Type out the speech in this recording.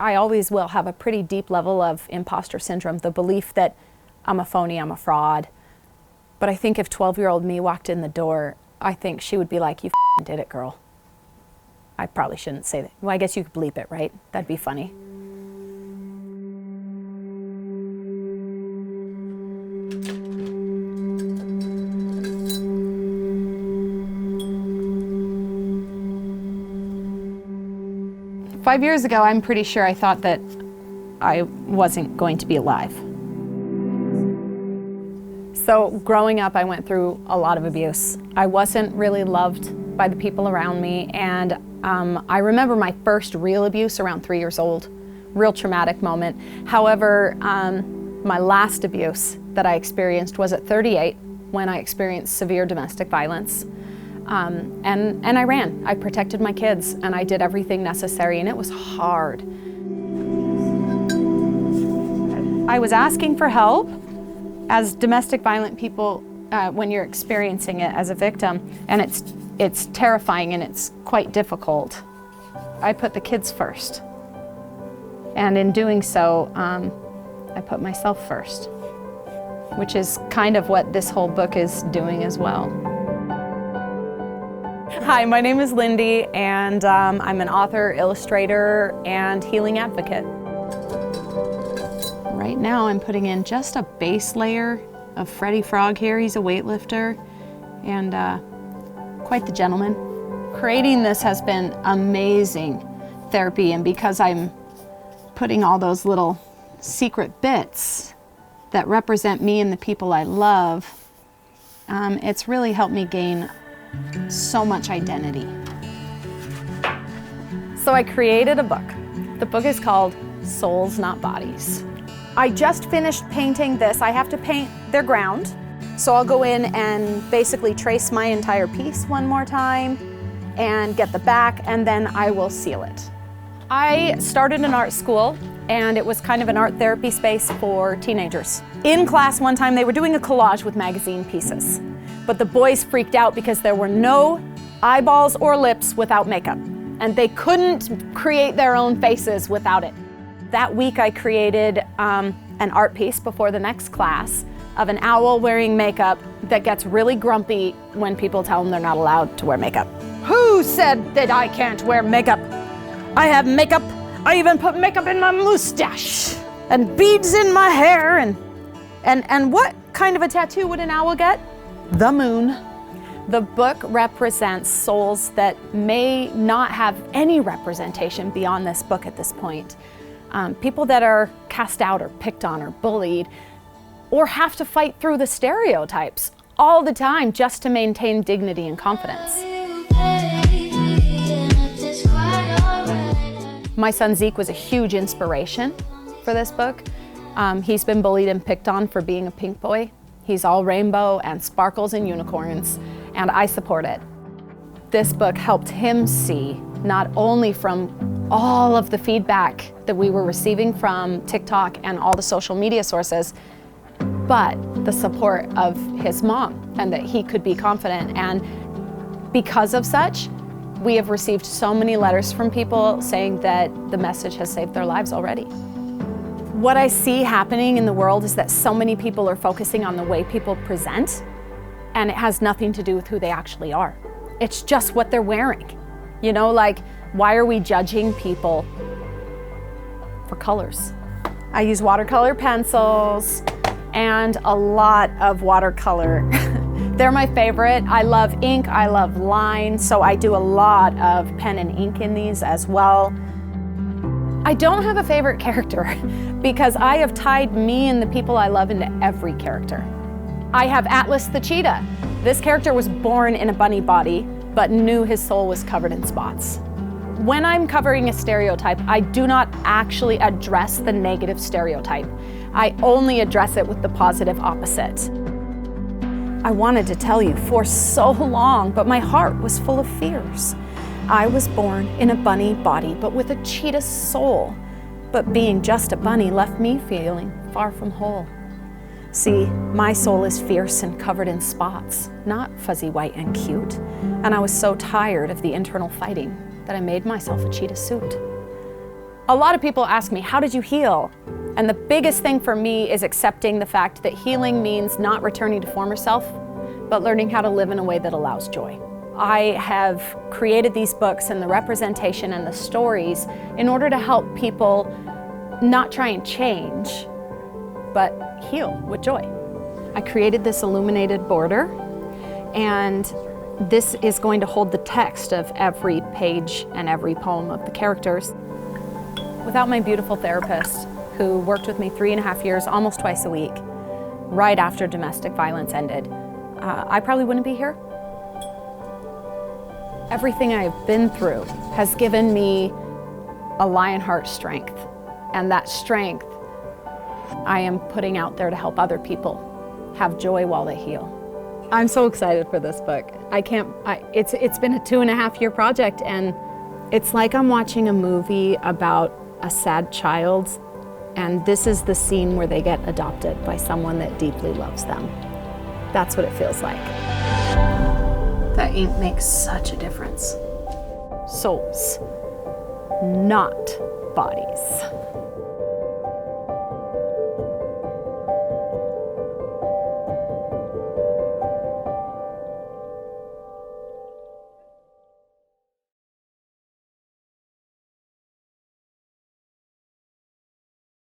I always will have a pretty deep level of imposter syndrome, the belief that I'm a phony, I'm a fraud. But I think if 12-year-old me walked in the door, I think she would be like, you did it, girl. I probably shouldn't say that. Well, I guess you could bleep it, right? That'd be funny. Five years ago, I'm pretty sure I thought that I wasn't going to be alive. So growing up, I went through a lot of abuse. I wasn't really loved by the people around me, and I remember my first real abuse around 3 years old, real traumatic moment. However, my last abuse that I experienced was at 38 when I experienced severe domestic violence. And I ran. I protected my kids, and I did everything necessary, and it was hard. I was asking for help. As domestic violent people, when you're experiencing it as a victim, and it's terrifying and it's quite difficult, I put the kids first. And in doing so, I put myself first, which is kind of what this whole book is doing as well. Hi, my name is Lindy, and I'm an author, illustrator, and healing advocate. Right now I'm putting in just a base layer of Freddy Frog here. He's a weightlifter and quite the gentleman. Creating this has been amazing therapy, and because I'm putting all those little secret bits that represent me and the people I love, it's really helped me gain so much identity. So I created a book. The book is called Souls Not Bodies. I just finished painting this. I have to paint their ground. So I'll go in and basically trace my entire piece one more time and get the back, and then I will seal it. I started an art school, and it was kind of an art therapy space for teenagers. In class one time, they were doing a collage with magazine pieces, but the boys freaked out because there were no eyeballs or lips without makeup, and they couldn't create their own faces without it. That week I created an art piece before the next class of an owl wearing makeup that gets really grumpy when people tell them they're not allowed to wear makeup. Who said that I can't wear makeup? I have makeup. I even put makeup in my mustache and beads in my hair, and what kind of a tattoo would an owl get? The moon. The book represents souls that may not have any representation beyond this book at this point. People that are cast out or picked on or bullied, or have to fight through the stereotypes all the time just to maintain dignity and confidence. My son Zeke was a huge inspiration for this book. He's been bullied and picked on for being a pink boy. He's all rainbow and sparkles and unicorns, and I support it. This book helped him see, not only from all of the feedback that we were receiving from TikTok and all the social media sources, but the support of his mom, and that he could be confident. And because of such, we have received so many letters from people saying that the message has saved their lives already. What I see happening in the world is that so many people are focusing on the way people present, and it has nothing to do with who they actually are. It's just what they're wearing. You know, like, why are we judging people for colors? I use watercolor pencils and a lot of watercolor. They're my favorite. I love ink, I love lines, so I do a lot of pen and ink in these as well. I don't have a favorite character because I have tied me and the people I love into every character. I have Atlas the cheetah. This character was born in a bunny body, but knew his soul was covered in spots. When I'm covering a stereotype, I do not actually address the negative stereotype. I only address it with the positive opposite. I wanted to tell you for so long, but my heart was full of fears. I was born in a bunny body, but with a cheetah soul. But being just a bunny left me feeling far from whole. See, my soul is fierce and covered in spots, not fuzzy white and cute. And I was so tired of the internal fighting that I made myself a cheetah suit. A lot of people ask me, how did you heal? And the biggest thing for me is accepting the fact that healing means not returning to former self, but learning how to live in a way that allows joy. I have created these books and the representation and the stories in order to help people not try and change, but heal with joy. I created this illuminated border, and this is going to hold the text of every page and every poem of the characters. Without my beautiful therapist, who worked with me 3.5 years, almost twice a week, right after domestic violence ended, I probably wouldn't be here. Everything I've been through has given me a Lionheart strength, and that strength I am putting out there to help other people have joy while they heal. I'm so excited for this book. It's been a 2.5-year project, and it's like I'm watching a movie about a sad child, and this is the scene where they get adopted by someone that deeply loves them. That's what it feels like. That ink makes such a difference. Souls, not bodies.